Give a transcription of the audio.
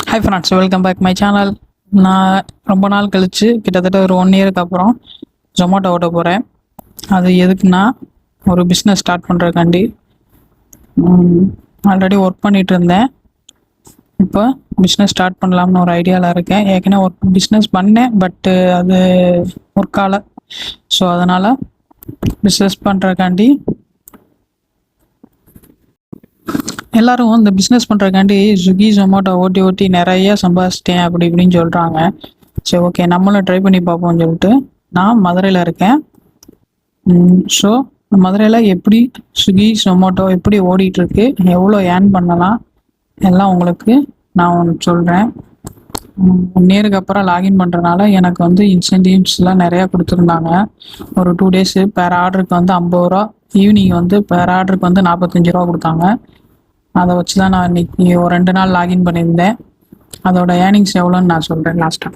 Hi friends, welcome back my channel. நான் ரொம்ப நாள் கழித்து கிட்டத்தட்ட ஒரு 1 இயருக்கு அப்புறம் ஜொமேட்டோ ஓட்ட போகிறேன். அது எதுக்குன்னா, ஒரு பிஸ்னஸ் ஸ்டார்ட் பண்ணுறதுக்காண்டி. ஆல்ரெடி ஒர்க் பண்ணிகிட்டு இருந்தேன். இப்போ பிஸ்னஸ் ஸ்டார்ட் பண்ணலாம்னு ஒரு ஐடியாவில் இருக்கேன். ஏற்கனவே ஒர்க் பிஸ்னஸ் பண்ணேன், பட்டு அது ஒர்க் ஆகலை. ஸோ அதனால் பிஸ்னஸ் பண்ணுறதுக்காண்டி எல்லாரும் இந்த பிஸ்னஸ் பண்ணுறதுக்காண்டி ஸ்விக்கி ஜொமேட்டோ ஓட்டி ஓட்டி நிறைய சம்பாதிச்சிட்டேன் அப்படி இப்படின்னு சொல்கிறாங்க. சரி, ஓகே, நம்மளும் ட்ரை பண்ணி பார்ப்போம்னு சொல்லிட்டு நான் மதுரையில் இருக்கேன். ஸோ மதுரையில் எப்படி ஸ்விக்கி ஜொமேட்டோ எப்படி ஓடிட்டுருக்கு, எவ்வளோ ஏர்ன் பண்ணலாம் எல்லாம் உங்களுக்கு நான் ஒன்று சொல்கிறேன். 1 இயருக்கு அப்புறம் லாகின் பண்ணுறதுனால எனக்கு வந்து இன்சென்டிவ்ஸ்லாம் நிறையா கொடுத்துருந்தாங்க. ஒரு 2 டேஸு பேர் ஆர்டருக்கு வந்து 50 ரூபா, ஈவினிங் வந்து பேர் ஆர்டருக்கு வந்து 45 ரூபா கொடுத்தாங்க. அதை வச்சு தான் நான் இன்னைக்கு ஒரு 2 நாள் லாகின் பண்ணியிருந்தேன். அதோட ஏர்னிங்ஸ் எவ்வளோன்னு நான் சொல்கிறேன் லாஸ்ட்டாக.